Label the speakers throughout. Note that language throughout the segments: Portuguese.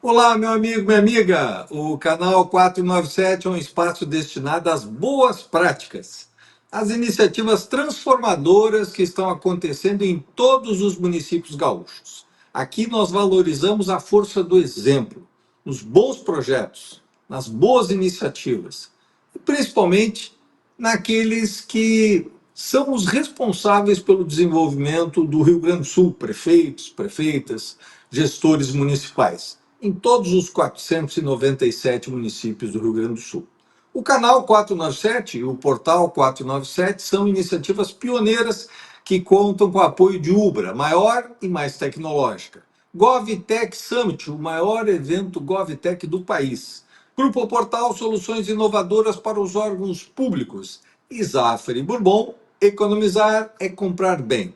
Speaker 1: Olá, meu amigo, minha amiga. O canal 497 é um espaço destinado às boas práticas, às iniciativas transformadoras que estão acontecendo em todos os municípios gaúchos. Aqui nós valorizamos a força do exemplo, nos bons projetos, nas boas iniciativas, e principalmente naqueles que são os responsáveis pelo desenvolvimento do Rio Grande do Sul, prefeitos, prefeitas, gestores municipais em todos os 497 municípios do Rio Grande do Sul. O canal 497 e o portal 497 são iniciativas pioneiras que contam com o apoio de Ubra, maior e mais tecnológica. GovTech Summit, o maior evento GovTech do país. Grupo Portal, soluções inovadoras para os órgãos públicos. E Zafari Bourbon, economizar é comprar bem.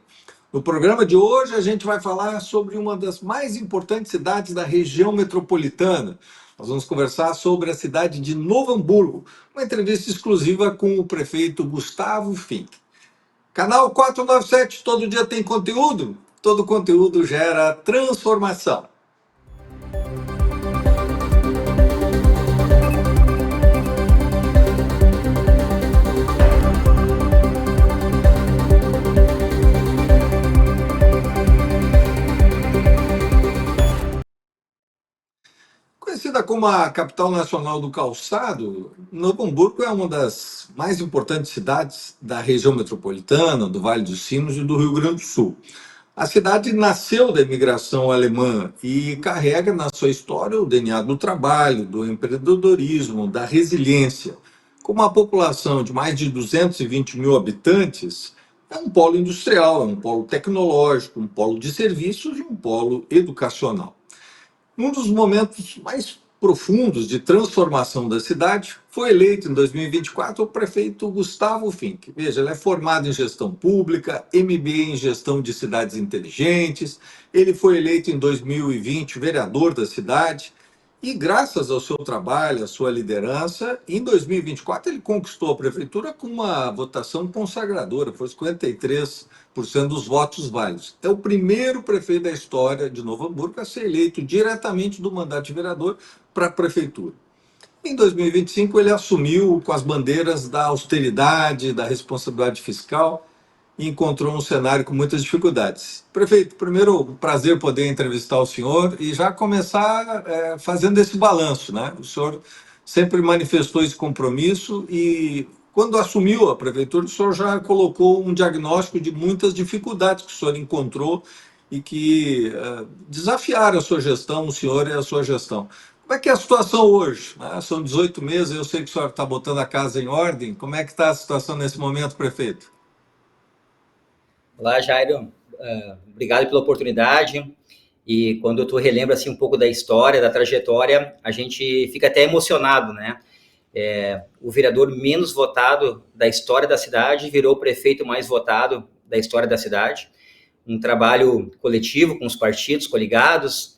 Speaker 1: No programa de hoje, a gente vai falar sobre uma das mais importantes cidades da região metropolitana. Nós vamos conversar sobre a cidade de Novo Hamburgo, uma entrevista exclusiva com o prefeito Gustavo Fink. Canal 497, todo dia tem conteúdo? Todo conteúdo gera transformação. Conhecida como a capital nacional do calçado, Novo Hamburgo é uma das mais importantes cidades da região metropolitana, do Vale dos Sinos e do Rio Grande do Sul. A cidade nasceu da imigração alemã e carrega na sua história o DNA do trabalho, do empreendedorismo, da resiliência. Com uma população de mais de 220 mil habitantes, é um polo industrial, é um polo tecnológico, um polo de serviços e um polo educacional. Um dos momentos mais profundos de transformação da cidade foi eleito em 2024 o prefeito Gustavo Fink. Veja, ele é formado em gestão pública, MBA em gestão de cidades inteligentes, ele foi eleito em 2020 vereador da cidade e graças ao seu trabalho, à sua liderança, em 2024 ele conquistou a prefeitura com uma votação consagradora, foi 53% dos votos válidos. É o primeiro prefeito da história de Novo Hamburgo a ser eleito diretamente do mandato de vereador para a prefeitura. Em 2025 ele assumiu com as bandeiras da austeridade, da responsabilidade fiscal, e encontrou um cenário com muitas dificuldades. Prefeito, primeiro, um prazer poder entrevistar o senhor e já começar fazendo esse balanço, né? O senhor sempre manifestou esse compromisso e, quando assumiu a prefeitura, o senhor já colocou um diagnóstico de muitas dificuldades que o senhor encontrou e que desafiaram a sua gestão, o senhor e a sua gestão. Como é que é a situação hoje? São 18 meses, eu sei que o senhor está botando a casa em ordem. Como é que está a situação nesse momento, prefeito?
Speaker 2: Olá, Jairo. Obrigado pela oportunidade. E quando tu relembra assim, um pouco da história, da trajetória, a gente fica até emocionado, né? O vereador menos votado da história da cidade virou o prefeito mais votado da história da cidade. Um trabalho coletivo com os partidos coligados,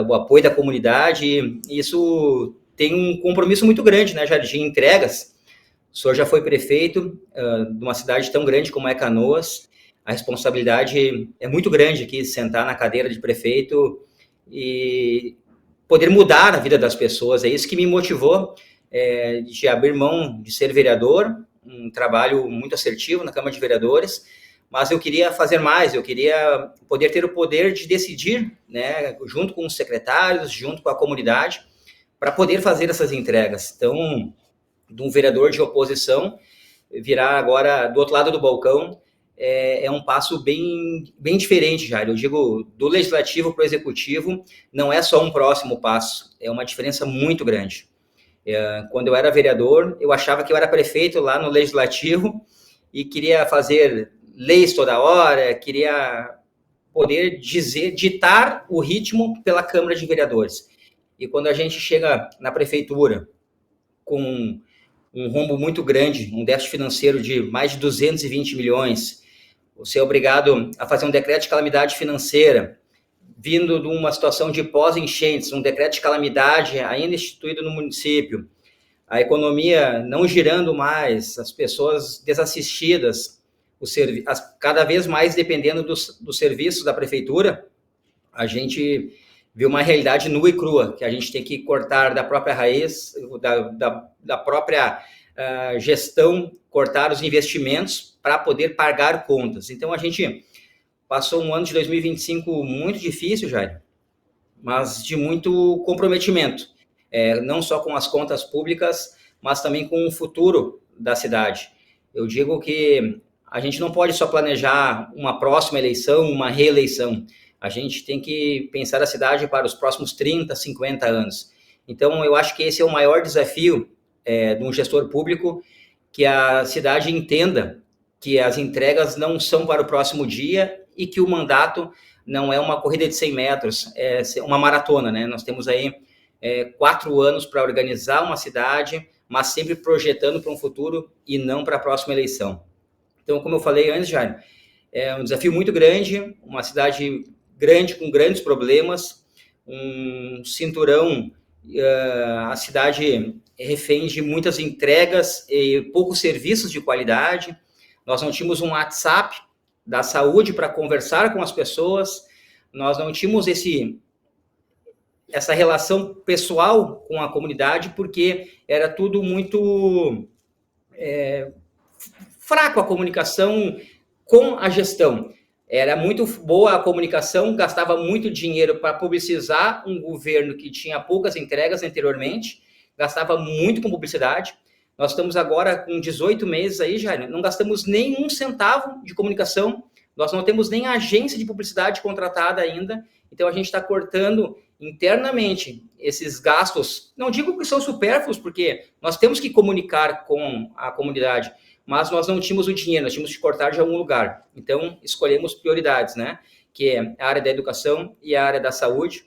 Speaker 2: o apoio da comunidade. E isso tem um compromisso muito grande, né, Jair, de entregas. O senhor já foi prefeito de uma cidade tão grande como é Canoas. A responsabilidade é muito grande aqui, sentar na cadeira de prefeito e poder mudar a vida das pessoas. É isso que me motivou de abrir mão de ser vereador, um trabalho muito assertivo na Câmara de Vereadores, mas eu queria fazer mais, eu queria poder ter o poder de decidir, né, junto com os secretários, junto com a comunidade, para poder fazer essas entregas. Então, de um vereador de oposição virar agora do outro lado do balcão, é um passo bem diferente, Jair. Eu digo, do legislativo para o executivo, não é só um próximo passo, é uma diferença muito grande. Quando eu era vereador, eu achava que eu era prefeito lá no legislativo e queria fazer leis toda hora, queria poder ditar o ritmo pela Câmara de Vereadores. E quando a gente chega na prefeitura com um rombo muito grande, um déficit financeiro de mais de 220 milhões, você é obrigado a fazer um decreto de calamidade financeira, vindo de uma situação de pós-enchentes, um decreto de calamidade ainda instituído no município, a economia não girando mais, as pessoas desassistidas, cada vez mais dependendo dos serviços da prefeitura, a gente ver uma realidade nua e crua, que a gente tem que cortar da própria raiz, da própria gestão, cortar os investimentos para poder pagar contas. Então, a gente passou um ano de 2025 muito difícil, Jair, mas de muito comprometimento, não só com as contas públicas, mas também com o futuro da cidade. Eu digo que a gente não pode só planejar uma próxima eleição, uma reeleição. A gente tem que pensar a cidade para os próximos 30, 50 anos. Então, eu acho que esse é o maior desafio de um gestor público, que a cidade entenda que as entregas não são para o próximo dia e que o mandato não é uma corrida de 100 metros, é uma maratona, né? Nós temos aí 4 anos para organizar uma cidade, mas sempre projetando para um futuro e não para a próxima eleição. Então, como eu falei antes, Jair, é um desafio muito grande, uma cidade grande, com grandes problemas, um cinturão, a cidade é refém de muitas entregas e poucos serviços de qualidade. Nós não tínhamos um WhatsApp da saúde para conversar com as pessoas, nós não tínhamos essa relação pessoal com a comunidade, porque era tudo muito fraco a comunicação com a gestão. Era muito boa a comunicação, gastava muito dinheiro para publicizar um governo que tinha poucas entregas anteriormente, gastava muito com publicidade. Nós estamos agora com 18 meses aí, já não gastamos nem um centavo de comunicação, nós não temos nem agência de publicidade contratada ainda, então a gente está cortando internamente esses gastos. Não digo que são supérfluos, porque nós temos que comunicar com a comunidade, mas nós não tínhamos o dinheiro, nós tínhamos que cortar de algum lugar. Então, escolhemos prioridades, né? Que é a área da educação e a área da saúde,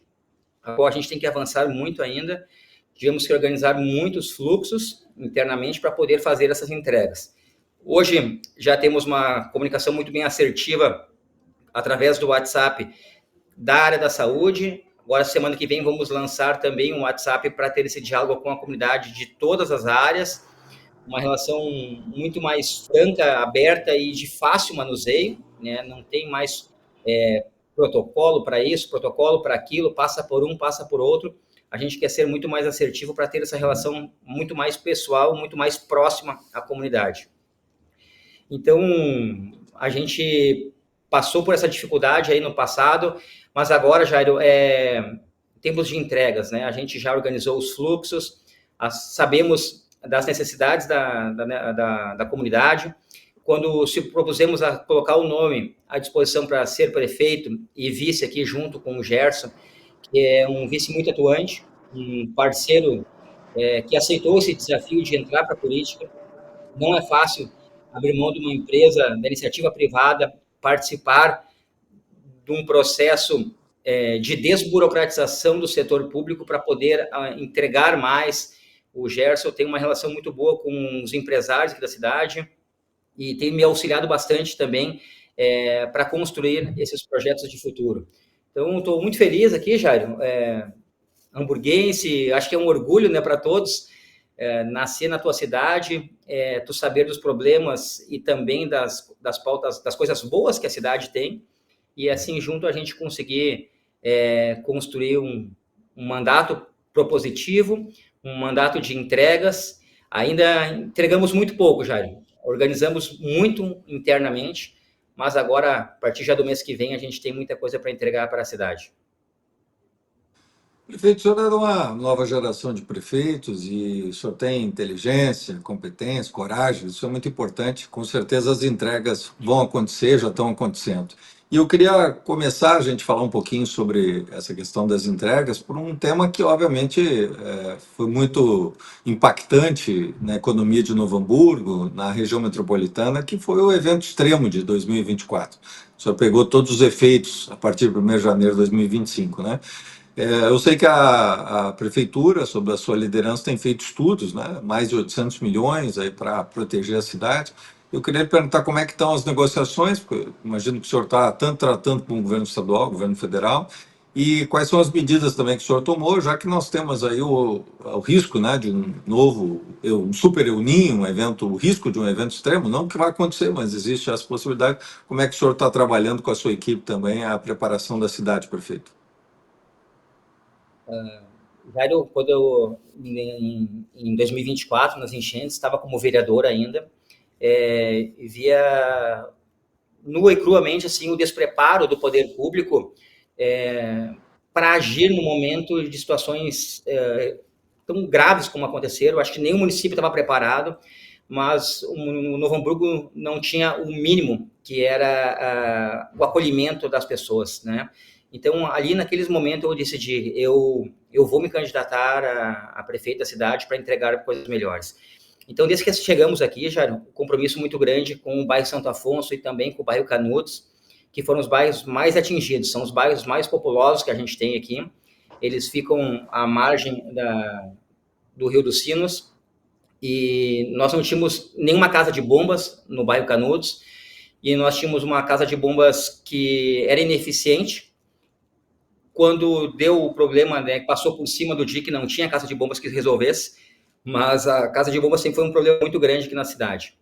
Speaker 2: a qual a gente tem que avançar muito ainda. Tivemos que organizar muitos fluxos internamente para poder fazer essas entregas. Hoje, já temos uma comunicação muito bem assertiva através do WhatsApp da área da saúde. Agora, semana que vem, vamos lançar também um WhatsApp para ter esse diálogo com a comunidade de todas as áreas, uma relação muito mais franca, aberta e de fácil manuseio, né? Não tem mais protocolo para isso, protocolo para aquilo, passa por um, passa por outro. A gente quer ser muito mais assertivo para ter essa relação muito mais pessoal, muito mais próxima à comunidade. Então, a gente passou por essa dificuldade aí no passado, mas agora, Jairo, tempos de entregas, né? A gente já organizou os fluxos, sabemos das necessidades da comunidade. Quando se propusemos a colocar o nome à disposição para ser prefeito e vice aqui junto com o Gerson, que é um vice muito atuante, um parceiro que aceitou esse desafio de entrar para a política. Não é fácil abrir mão de uma empresa, da iniciativa privada, participar de um processo de desburocratização do setor público para poder entregar mais. O Gerson tem uma relação muito boa com os empresários aqui da cidade e tem me auxiliado bastante também para construir esses projetos de futuro. Então, estou muito feliz aqui, Jairo, hamburguense, acho que é um orgulho, né, para todos, nascer na tua cidade, tu saber dos problemas e também das pautas, das coisas boas que a cidade tem, e assim, junto a gente conseguir construir um mandato propositivo, um mandato de entregas. Ainda entregamos muito pouco, Jair. Organizamos muito internamente, mas agora, a partir já do mês que vem, a gente tem muita coisa para entregar para a cidade.
Speaker 1: Prefeito, o senhor é de uma nova geração de prefeitos e o senhor tem inteligência, competência, coragem, isso é muito importante. Com certeza as entregas vão acontecer, já estão acontecendo. E eu queria começar a gente falar um pouquinho sobre essa questão das entregas por um tema que, obviamente, foi muito impactante na economia de Novo Hamburgo, na região metropolitana, que foi o evento extremo de 2024. O senhor pegou todos os efeitos a partir de 1º de janeiro de 2025, né? Eu sei que a prefeitura, sob a sua liderança, tem feito estudos, né? Mais de 800 milhões aí para proteger a cidade. Eu queria lhe perguntar como é que estão as negociações, porque eu imagino que o senhor está tanto tratando com o governo estadual, o governo federal, e quais são as medidas também que o senhor tomou, já que nós temos aí o risco, né, de um novo, um super El Niño, o risco de um evento extremo, não que vai acontecer, mas existe essa possibilidade. Como é que o senhor está trabalhando com a sua equipe também a preparação da cidade, prefeito?
Speaker 2: Jairo, quando em 2024, nas enchentes, estava como vereador ainda, via nua e cruamente assim o despreparo do poder público para agir no momento de situações tão graves como aconteceram. Acho que nenhum município estava preparado, mas o Novo Hamburgo não tinha o mínimo, que era o acolhimento das pessoas, né? Então, ali naqueles momentos eu decidi, eu vou me candidatar a prefeito da cidade para entregar coisas melhores. Então, desde que chegamos aqui, já um compromisso muito grande com o bairro Santo Afonso e também com o bairro Canudos, que foram os bairros mais atingidos, são os bairros mais populosos que a gente tem aqui. Eles ficam à margem do Rio dos Sinos e nós não tínhamos nenhuma casa de bombas no bairro Canudos e nós tínhamos uma casa de bombas que era ineficiente. Quando deu o problema, né, passou por cima do dia que não tinha casa de bombas que resolvesse, mas a casa de bombas sempre foi um problema muito grande aqui na cidade.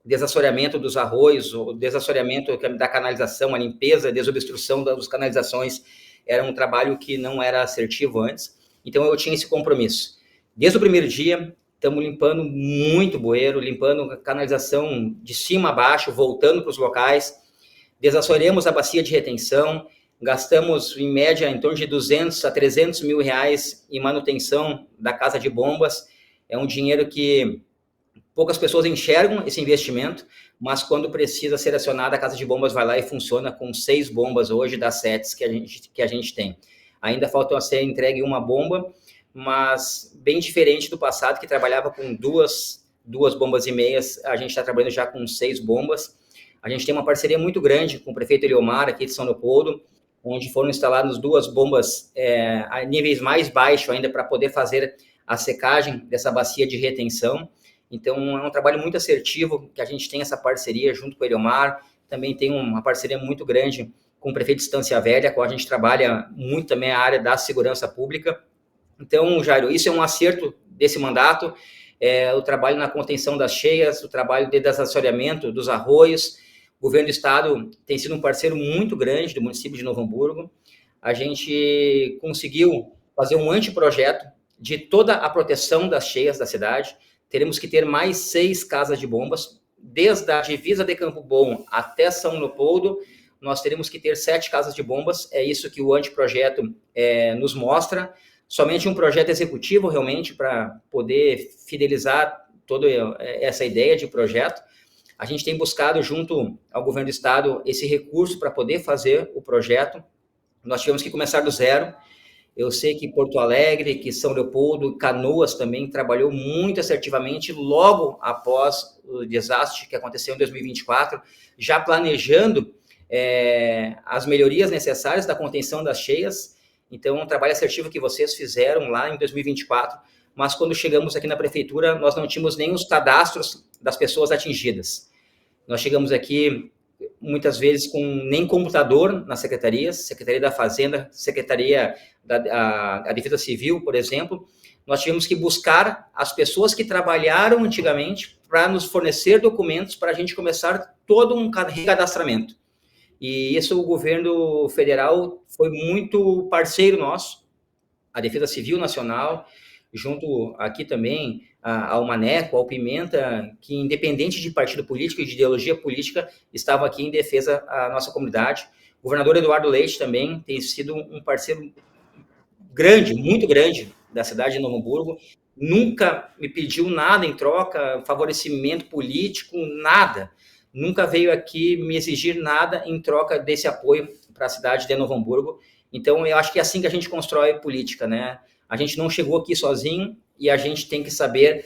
Speaker 2: Desassoreamento dos arroios, o desassoreamento da canalização, a limpeza, a desobstrução das canalizações era um trabalho que não era assertivo antes. Então eu tinha esse compromisso. Desde o primeiro dia, estamos limpando muito bueiro, limpando canalização de cima a baixo, voltando para os locais. Desassoreamos a bacia de retenção, gastamos em média em torno de 200 a 300 mil reais em manutenção da casa de bombas. É um dinheiro que poucas pessoas enxergam esse investimento, mas quando precisa ser acionada, a casa de bombas vai lá e funciona com 6 bombas hoje das 7 que a gente tem. Ainda falta ser entregue uma bomba, mas bem diferente do passado, que trabalhava com duas bombas e meias, a gente está trabalhando já com 6 bombas. A gente tem uma parceria muito grande com o prefeito Eliomar, aqui de São Leopoldo, onde foram instaladas 2 bombas a níveis mais baixos ainda, para poder fazer a secagem dessa bacia de retenção. Então, é um trabalho muito assertivo, que a gente tem essa parceria junto com o Eliomar, também tem uma parceria muito grande com o prefeito de Estância Velha, com a gente trabalha muito também a área da segurança pública. Então, Jairo, isso é um acerto desse mandato, o trabalho na contenção das cheias, o trabalho de desassoreamento dos arroios. O governo do estado tem sido um parceiro muito grande do município de Novo Hamburgo. A gente conseguiu fazer um anteprojeto de toda a proteção das cheias da cidade. Teremos que ter mais 6 casas de bombas, desde a divisa de Campo Bom até São Leopoldo, nós teremos que ter 7 casas de bombas, é isso que o anteprojeto nos mostra. Somente um projeto executivo, realmente, para poder fidelizar toda essa ideia de projeto. A gente tem buscado, junto ao governo do estado, esse recurso para poder fazer o projeto. Nós tivemos que começar do zero. Eu sei que Porto Alegre, que São Leopoldo, Canoas também trabalhou muito assertivamente logo após o desastre que aconteceu em 2024, já planejando as melhorias necessárias da contenção das cheias. Então, um trabalho assertivo que vocês fizeram lá em 2024, mas quando chegamos aqui na prefeitura, nós não tínhamos nem os cadastros das pessoas atingidas. Nós chegamos aqui muitas vezes com nem computador nas secretarias, Secretaria da Fazenda, Secretaria da Defesa Civil, por exemplo. Nós tivemos que buscar as pessoas que trabalharam antigamente para nos fornecer documentos para a gente começar todo um recadastramento. E isso o governo federal foi muito parceiro nosso, a Defesa Civil Nacional, junto aqui também ao Maneco, ao Pimenta, que independente de partido político e de ideologia política, estava aqui em defesa da nossa comunidade. O governador Eduardo Leite também tem sido um parceiro grande, muito grande, da cidade de Novo Hamburgo, nunca me pediu nada em troca, favorecimento político, nada. Nunca veio aqui me exigir nada em troca desse apoio para a cidade de Novo Hamburgo. Então, eu acho que é assim que a gente constrói política, né? A gente não chegou aqui sozinho e a gente tem que saber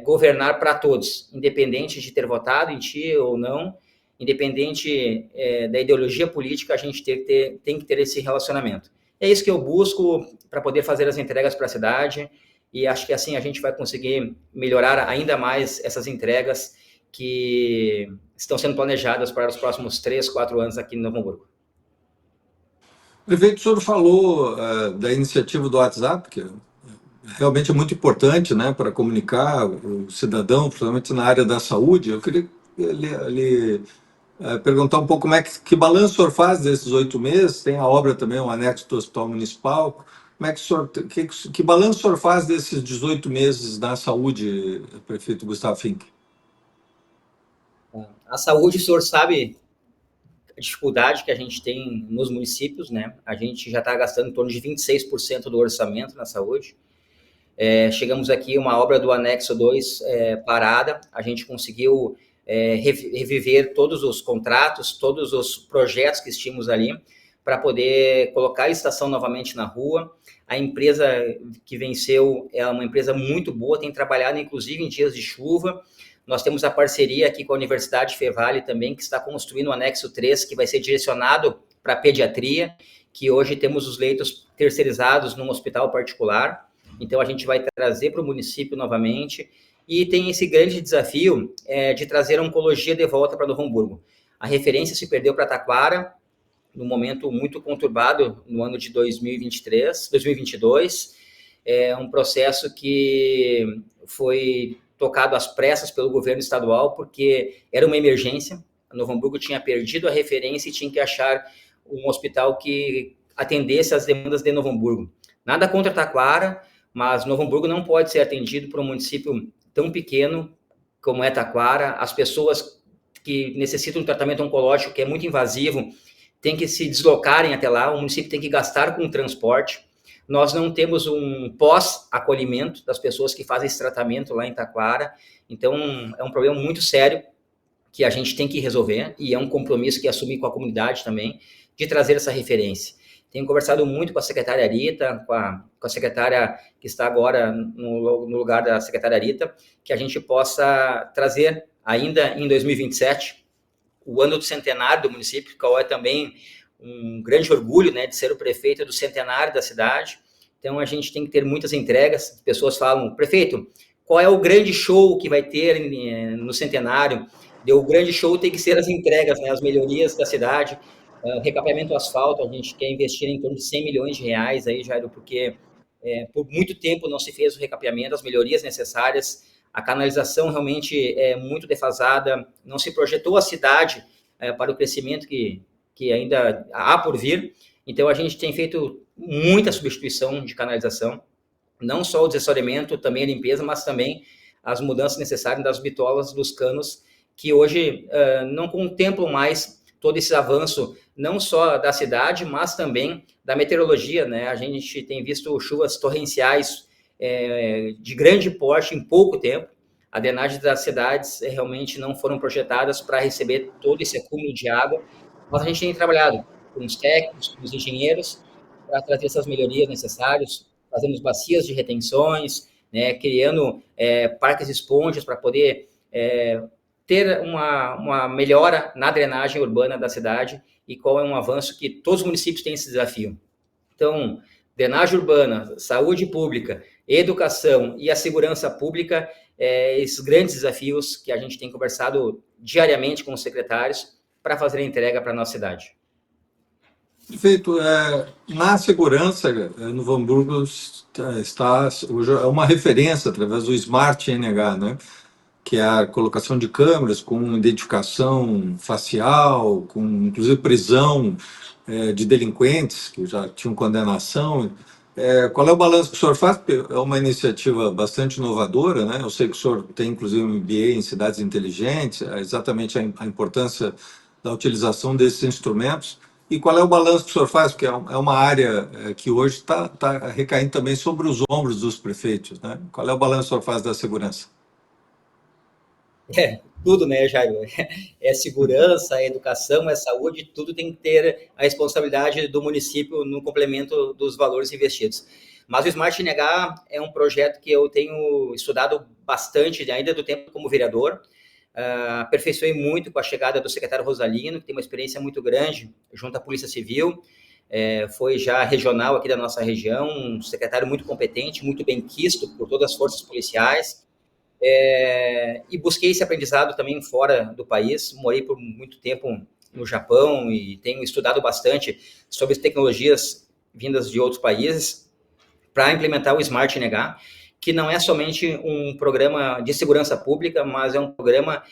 Speaker 2: governar para todos, independente de ter votado em ti ou não, independente da ideologia política, a gente tem que ter esse relacionamento. É isso que eu busco para poder fazer as entregas para a cidade e acho que assim a gente vai conseguir melhorar ainda mais essas entregas que estão sendo planejadas para os próximos 3, 4 anos aqui em Novo Hamburgo.
Speaker 1: Prefeito, o senhor falou da iniciativa do WhatsApp, que realmente é muito importante, né, para comunicar o cidadão, principalmente na área da saúde. Eu queria lhe perguntar um pouco que balanço o senhor faz desses 8 meses. Tem a obra também, o anexo do Hospital Municipal. Como é que o senhor, que balanço o senhor faz desses 18 meses na saúde, prefeito Gustavo Fink?
Speaker 2: A saúde, o senhor sabe a dificuldade que a gente tem nos municípios, né? A gente já está gastando em torno de 26% do orçamento na saúde. Chegamos aqui, uma obra do anexo 2 parada, a gente conseguiu reviver todos os contratos, todos os projetos que tínhamos ali, para poder colocar a estação novamente na rua. A empresa que venceu é uma empresa muito boa, tem trabalhado inclusive em dias de chuva. Nós temos a parceria aqui com a Universidade Fevale também, que está construindo o anexo 3, que vai ser direcionado para a pediatria, que hoje temos os leitos terceirizados num hospital particular. Então, a gente vai trazer para o município novamente. E tem esse grande desafio de trazer a oncologia de volta para Novo Hamburgo. A referência se perdeu para Taquara, num momento muito conturbado no ano de 2023, 2022. É um processo que foi tocado às pressas pelo governo estadual, porque era uma emergência. Novo Hamburgo tinha perdido a referência e tinha que achar um hospital que atendesse às demandas de Novo Hamburgo. Nada contra Taquara, mas Novo Hamburgo não pode ser atendido por um município tão pequeno como é Taquara. As pessoas que necessitam de tratamento oncológico, que é muito invasivo, têm que se deslocarem até lá, o município tem que gastar com transporte. Nós não temos um pós-acolhimento das pessoas que fazem esse tratamento lá em Taquara, então é um problema muito sério que a gente tem que resolver, e é um compromisso que assumi com a comunidade também, de trazer essa referência. Tenho conversado muito com a secretária Rita, com a secretária que está agora no lugar da secretária Rita, que a gente possa trazer ainda em 2027, o ano do centenário do município, que é também um grande orgulho, né, de ser o prefeito do centenário da cidade. Então, a gente tem que ter muitas entregas. Pessoas falam, prefeito, qual é o grande show que vai ter no centenário? O grande show tem que ser as entregas, né, as melhorias da cidade, recapeamento asfalto. A gente quer investir em torno de 100 milhões de reais aí, Jairo, porque por muito tempo não se fez o recapeamento, as melhorias necessárias. A canalização realmente é muito defasada, não se projetou a cidade para o crescimento que ainda há por vir. Então, a gente tem feito muita substituição de canalização, não só o desassoreamento, também a limpeza, mas também as mudanças necessárias das bitolas, dos canos, que hoje não contemplam mais todo esse avanço, não só da cidade, mas também da meteorologia, né? A gente tem visto chuvas torrenciais de grande porte em pouco tempo. A drenagem das cidades realmente não foram projetadas para receber todo esse acúmulo de água, mas a gente tem trabalhado com os técnicos, com os engenheiros, para trazer essas melhorias necessárias. Fazemos bacias de retenções, né, criando parques esponjas para poder ter uma melhora na drenagem urbana da cidade, e qual é um avanço que todos os municípios têm esse desafio. Então, drenagem urbana, saúde pública, educação e a segurança pública, esses grandes desafios que a gente tem conversado diariamente com os secretários para fazer a entrega para a nossa cidade.
Speaker 1: Prefeito, na segurança, Novo Hamburgo está hoje é uma referência através do Smart NH, né? Que é a colocação de câmeras com identificação facial, com inclusive prisão de delinquentes que já tinham condenação. Qual é o balanço que o senhor faz? Porque é uma iniciativa bastante inovadora, né? Eu sei que o senhor tem inclusive um MBA em cidades inteligentes, exatamente a importância da utilização desses instrumentos. E qual é o balanço que o senhor faz? Porque é uma área que hoje está recaindo também sobre os ombros dos prefeitos, né? Qual é o balanço que o senhor faz da segurança?
Speaker 2: Tudo, né, Jairo? É segurança, é educação, é saúde, tudo tem que ter a responsabilidade do município no complemento dos valores investidos. Mas o Smart NH é um projeto que eu tenho estudado bastante, ainda do tempo como vereador. Aperfeiçoei muito com a chegada do secretário Rosalino, que tem uma experiência muito grande junto à Polícia Civil. Foi já regional aqui da nossa região, um secretário muito competente, muito bem quisto por todas as forças policiais. E busquei esse aprendizado também fora do país. Morei por muito tempo no Japão e tenho estudado bastante sobre as tecnologias vindas de outros países para implementar o Smart NH, que não é somente um programa de segurança pública, mas é um programa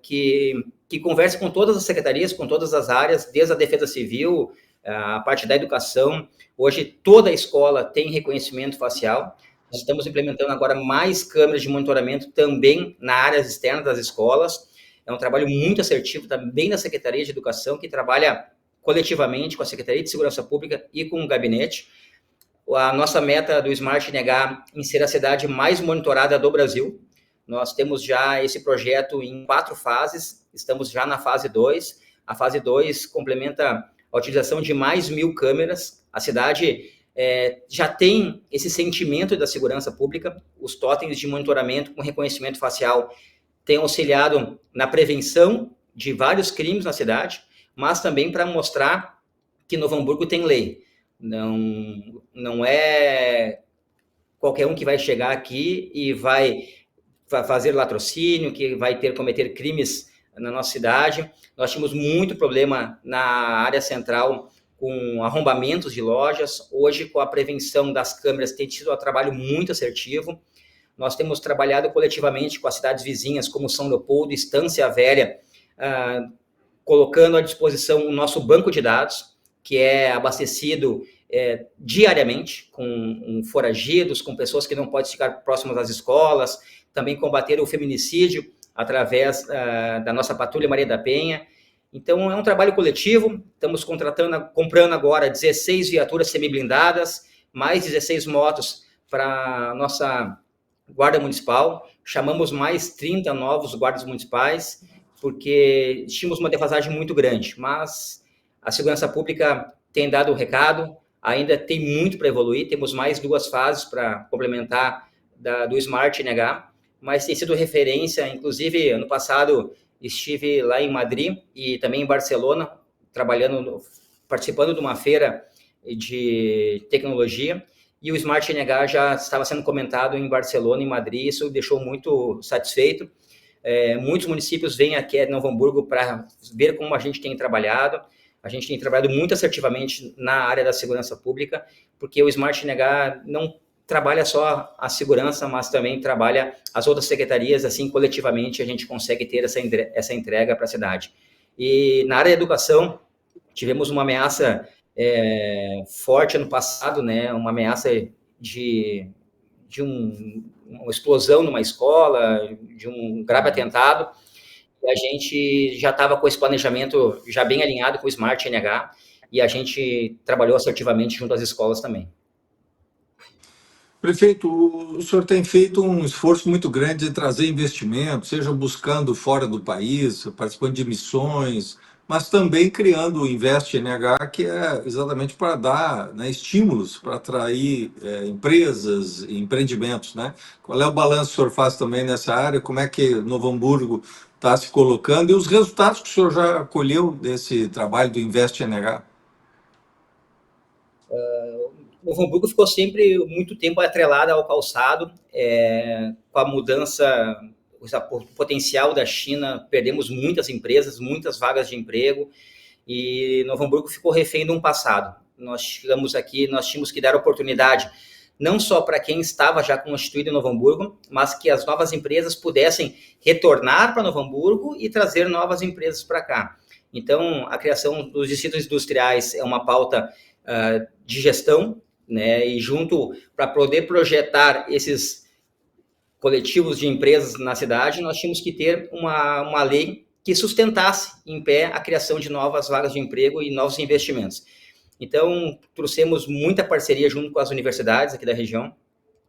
Speaker 2: que conversa com todas as secretarias, com todas as áreas, desde a Defesa Civil, a parte da educação. Hoje, toda a escola tem reconhecimento facial. Nós estamos implementando agora mais câmeras de monitoramento também na área externa das escolas. É um trabalho muito assertivo também da Secretaria de Educação, que trabalha coletivamente com a Secretaria de Segurança Pública e com o gabinete. A nossa meta do Smart NH em ser a cidade mais monitorada do Brasil. Nós temos já esse projeto em 4 fases, estamos já na fase 2. A fase 2 complementa a utilização de mais 1.000 câmeras. A cidade já tem esse sentimento da segurança pública. Os totens de monitoramento com reconhecimento facial têm auxiliado na prevenção de vários crimes na cidade, mas também para mostrar que Novo Hamburgo tem lei. Não é qualquer um que vai chegar aqui e vai fazer latrocínio, que vai cometer crimes na nossa cidade. Nós tínhamos muito problema na área central com arrombamentos de lojas. Hoje, com a prevenção das câmeras, tem sido um trabalho muito assertivo. Nós temos trabalhado coletivamente com as cidades vizinhas, como São Leopoldo, Estância Velha, colocando à disposição o nosso banco de dados, que é abastecido diariamente com foragidos, com pessoas que não podem ficar próximas às escolas, também combater o feminicídio através da nossa Patrulha Maria da Penha. Então, é um trabalho coletivo. Estamos comprando agora 16 viaturas semiblindadas, mais 16 motos para a nossa Guarda Municipal. Chamamos mais 30 novos guardas municipais, porque tínhamos uma defasagem muito grande, mas a segurança pública tem dado o recado, ainda tem muito para evoluir, temos mais 2 fases para complementar do Smart NH, mas tem sido referência. Inclusive, ano passado estive lá em Madrid e também em Barcelona, participando de uma feira de tecnologia, e o Smart NH já estava sendo comentado em Barcelona e Madrid. Isso deixou muito satisfeito. Muitos municípios vêm aqui a Novo Hamburgo para ver como a gente tem trabalhado. A gente tem trabalhado muito assertivamente na área da segurança pública, porque o Smart NH não trabalha só a segurança, mas também trabalha as outras secretarias. Assim, coletivamente, a gente consegue ter essa entrega para a cidade. E na área da educação, tivemos uma ameaça forte ano passado, né? Uma ameaça de uma explosão numa escola, de um grave atentado. E a gente já estava com esse planejamento já bem alinhado com o Smart NH, e a gente trabalhou assertivamente junto às escolas também.
Speaker 1: Prefeito, o senhor tem feito um esforço muito grande de trazer investimentos, seja buscando fora do país, participando de missões, mas também criando o Invest NH, que é exatamente para dar, né, estímulos para atrair empresas e empreendimentos, né? Qual é o balanço que o senhor faz também nessa área? Como é que Novo Hamburgo está se colocando e os resultados que o senhor já colheu desse trabalho do Invest NH?
Speaker 2: Novo Hamburgo ficou sempre muito tempo atrelado ao calçado. Com a mudança, o potencial da China, perdemos muitas empresas, muitas vagas de emprego, e Novo Hamburgo ficou refém de um passado. Nós chegamos aqui, nós tínhamos que dar oportunidade não só para quem estava já constituído em Novo Hamburgo, mas que as novas empresas pudessem retornar para Novo Hamburgo e trazer novas empresas para cá. Então, a criação dos distritos industriais é uma pauta de gestão, né? E junto, para poder projetar esses coletivos de empresas na cidade, nós tínhamos que ter uma lei que sustentasse em pé a criação de novas vagas de emprego e novos investimentos. Então, trouxemos muita parceria junto com as universidades aqui da região.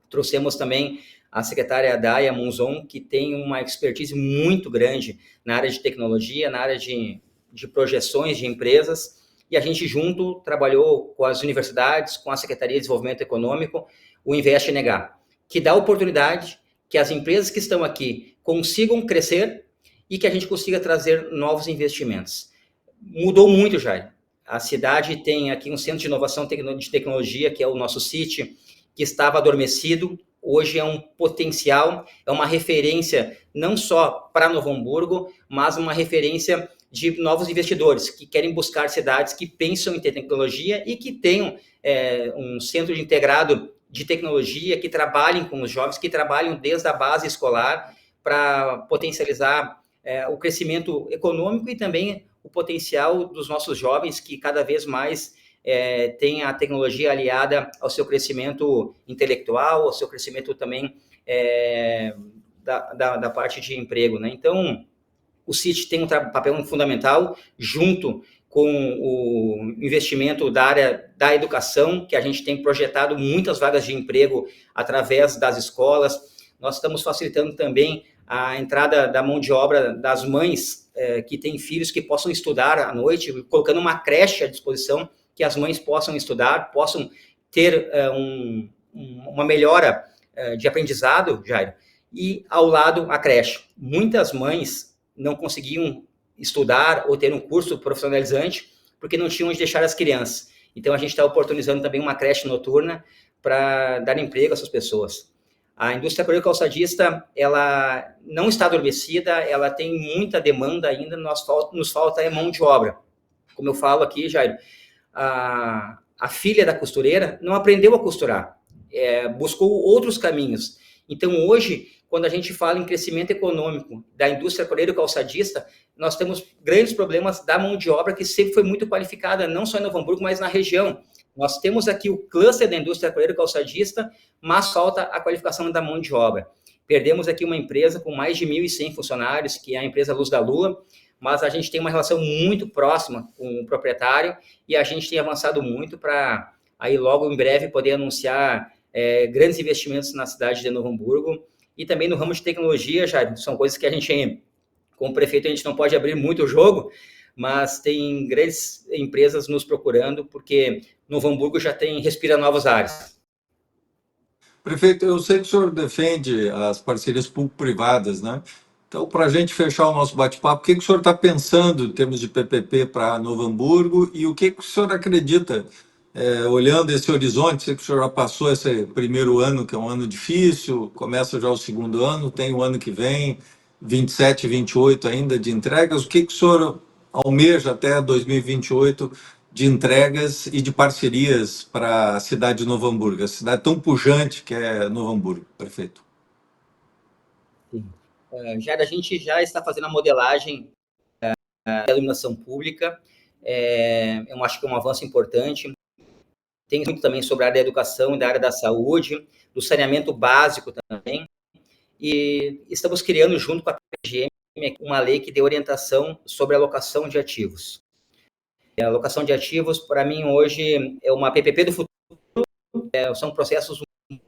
Speaker 2: Trouxemos também a secretária Daya Monzon, que tem uma expertise muito grande na área de tecnologia, na área de projeções de empresas, e a gente junto trabalhou com as universidades, com a Secretaria de Desenvolvimento Econômico, o Invest NH, que dá oportunidade que as empresas que estão aqui consigam crescer e que a gente consiga trazer novos investimentos. Mudou muito, Jair. A cidade tem aqui um centro de inovação de tecnologia, que é o nosso CIT, que estava adormecido. Hoje é um potencial, é uma referência não só para Novo Hamburgo, mas uma referência de novos investidores que querem buscar cidades que pensam em ter tecnologia e que tenham um centro integrado de tecnologia, que trabalhem com os jovens, que trabalham desde a base escolar para potencializar o crescimento econômico e também o potencial dos nossos jovens, que cada vez mais tem a tecnologia aliada ao seu crescimento intelectual, ao seu crescimento também da parte de emprego, né? Então, o CIT tem um papel fundamental junto com o investimento da área da educação, que a gente tem projetado muitas vagas de emprego através das escolas. Nós estamos facilitando também a entrada da mão de obra das mães que têm filhos que possam estudar à noite, colocando uma creche à disposição, que as mães possam estudar, possam ter uma melhora de aprendizado, Jairo, e ao lado a creche. Muitas mães não conseguiam estudar ou ter um curso profissionalizante porque não tinham onde deixar as crianças. Então, a gente está oportunizando também uma creche noturna para dar emprego a essas pessoas. A indústria coreira calçadista, ela não está adormecida, ela tem muita demanda ainda, nos falta mão de obra. Como eu falo aqui, Jairo, a filha da costureira não aprendeu a costurar, buscou outros caminhos. Então, hoje, quando a gente fala em crescimento econômico da indústria coreira calçadista, nós temos grandes problemas da mão de obra que sempre foi muito qualificada, não só em Novo Hamburgo, mas na região. Nós temos aqui o cluster da indústria coreira calçadista, mas falta a qualificação da mão de obra. Perdemos aqui uma empresa com mais de 1.100 funcionários, que é a empresa Luz da Lua, mas a gente tem uma relação muito próxima com o proprietário e a gente tem avançado muito para aí logo em breve poder anunciar grandes investimentos na cidade de Novo Hamburgo e também no ramo de tecnologia, já são coisas que a gente, como prefeito, a gente não pode abrir muito o jogo, mas tem grandes empresas nos procurando, porque Novo Hamburgo já respira novos ares.
Speaker 1: Prefeito, eu sei que o senhor defende as parcerias público-privadas, né? Então, para a gente fechar o nosso bate-papo, o que o senhor está pensando em termos de PPP para Novo Hamburgo e o que o senhor acredita, olhando esse horizonte, sei que o senhor já passou esse primeiro ano, que é um ano difícil, começa já o segundo ano, tem o ano que vem, 27, 28 ainda de entregas, o que o senhor almeja até 2028 de entregas e de parcerias para a cidade de Novo Hamburgo, a cidade tão pujante que é Novo Hamburgo, prefeito?
Speaker 2: A gente já está fazendo a modelagem da iluminação pública, eu acho que é um avanço importante. Tem muito também sobre a área da educação e da área da saúde, do saneamento básico também, e estamos criando, junto com a PGM, uma lei que dê orientação sobre a alocação de ativos. A alocação de ativos, para mim, hoje, é uma PPP do futuro, são processos muito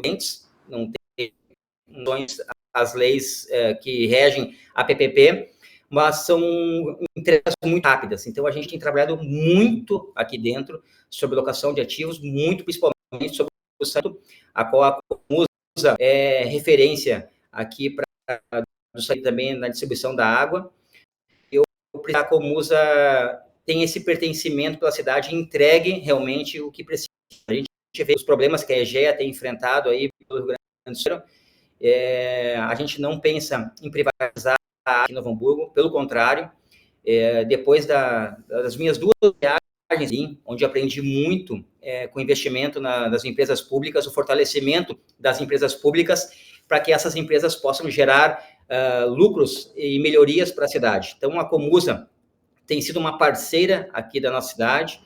Speaker 2: lentes, não tem as leis que regem a PPP, mas são entregas muito rápidas. Então, a gente tem trabalhado muito aqui dentro sobre locação de ativos, muito principalmente sobre o site, a qual a Comusa é referência aqui para também na distribuição da água. A Comusa tem esse pertencimento pela cidade e entregue realmente o que precisa. A gente vê os problemas que a EGEA tem enfrentado aí pelo Rio Grande do Sul. A gente não pensa em privatizar aqui em Novo Hamburgo, pelo contrário, depois das minhas duas viagens, onde aprendi muito com o investimento das empresas públicas, o fortalecimento das empresas públicas, para que essas empresas possam gerar lucros e melhorias para a cidade. Então, a Comusa tem sido uma parceira aqui da nossa cidade,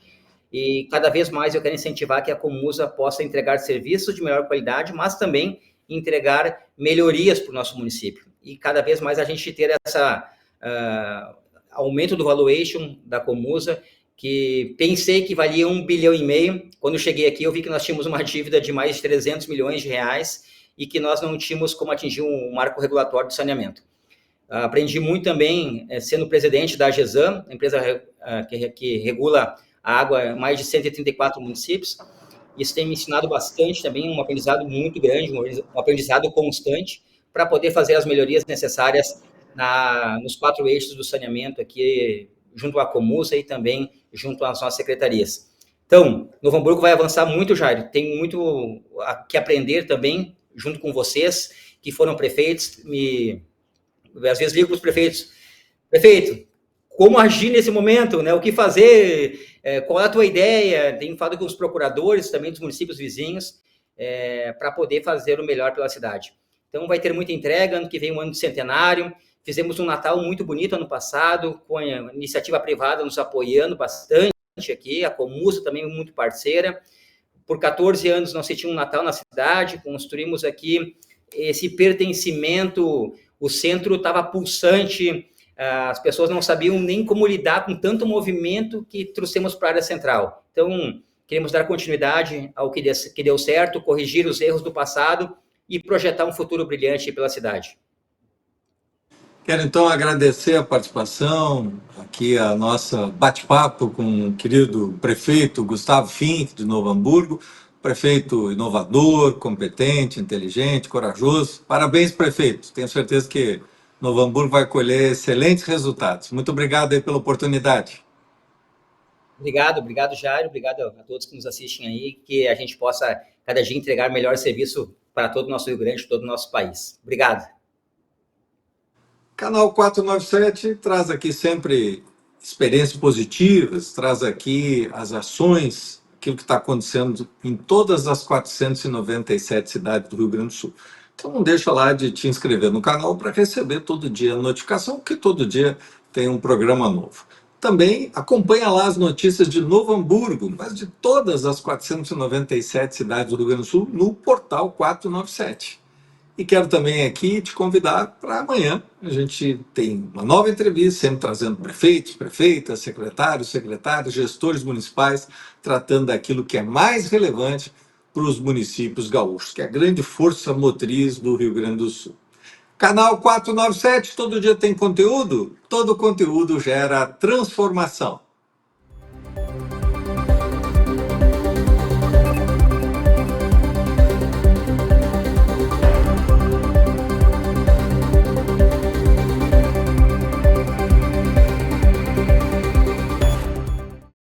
Speaker 2: e cada vez mais eu quero incentivar que a Comusa possa entregar serviços de melhor qualidade, mas também entregar melhorias para o nosso município. E cada vez mais a gente ter essa aumento do valuation da Comusa, que pensei que valia 1,5 bilhão. Quando eu cheguei aqui, eu vi que nós tínhamos uma dívida de mais de 300 milhões de reais e que nós não tínhamos como atingir um marco regulatório de saneamento. Aprendi muito também, sendo presidente da AGESAM, empresa que regula a água em mais de 134 municípios. Isso tem me ensinado bastante também, um aprendizado muito grande, um aprendizado constante, para poder fazer as melhorias necessárias nos 4 eixos do saneamento aqui, junto à Comusa e também junto às nossas secretarias. Então, Novo Hamburgo vai avançar muito, Jair. Tem muito que aprender também, junto com vocês, que foram prefeitos. Às vezes ligo para os prefeitos: prefeito, como agir nesse momento, né? O que fazer? Qual é a tua ideia? Tenho falado com os procuradores também dos municípios vizinhos para poder fazer o melhor pela cidade. Então, vai ter muita entrega. Ano que vem, um ano de centenário. Fizemos um Natal muito bonito ano passado, com a iniciativa privada nos apoiando bastante. aqui, a Comusa também muito parceira. Por 14 anos não se tinha um Natal na cidade, construímos aqui esse pertencimento, o centro estava pulsante, as pessoas não sabiam nem como lidar com tanto movimento que trouxemos para a área central. Então, queremos dar continuidade ao que deu certo, corrigir os erros do passado e projetar um futuro brilhante pela cidade.
Speaker 1: Quero então agradecer a participação, aqui a nossa bate-papo com o querido prefeito Gustavo Fink, de Novo Hamburgo, prefeito inovador, competente, inteligente, corajoso. Parabéns, prefeito. Tenho certeza que Novo Hamburgo vai colher excelentes resultados. Muito obrigado aí pela oportunidade.
Speaker 2: Obrigado, Jairo, obrigado a todos que nos assistem aí, que a gente possa cada dia entregar melhor serviço para todo o nosso Rio Grande, todo o nosso país. Obrigado.
Speaker 1: Canal 497 traz aqui sempre experiências positivas, traz aqui as ações, aquilo que está acontecendo em todas as 497 cidades do Rio Grande do Sul. Então não deixa lá de te inscrever no canal para receber todo dia a notificação, porque todo dia tem um programa novo. Também acompanha lá as notícias de Novo Hamburgo, mas de todas as 497 cidades do Rio Grande do Sul, no portal 497. E quero também aqui te convidar para amanhã. A gente tem uma nova entrevista, sempre trazendo prefeitos, prefeitas, secretários, secretárias, gestores municipais, tratando daquilo que é mais relevante para os municípios gaúchos, que é a grande força motriz do Rio Grande do Sul. Canal 497, todo dia tem conteúdo, todo conteúdo gera transformação.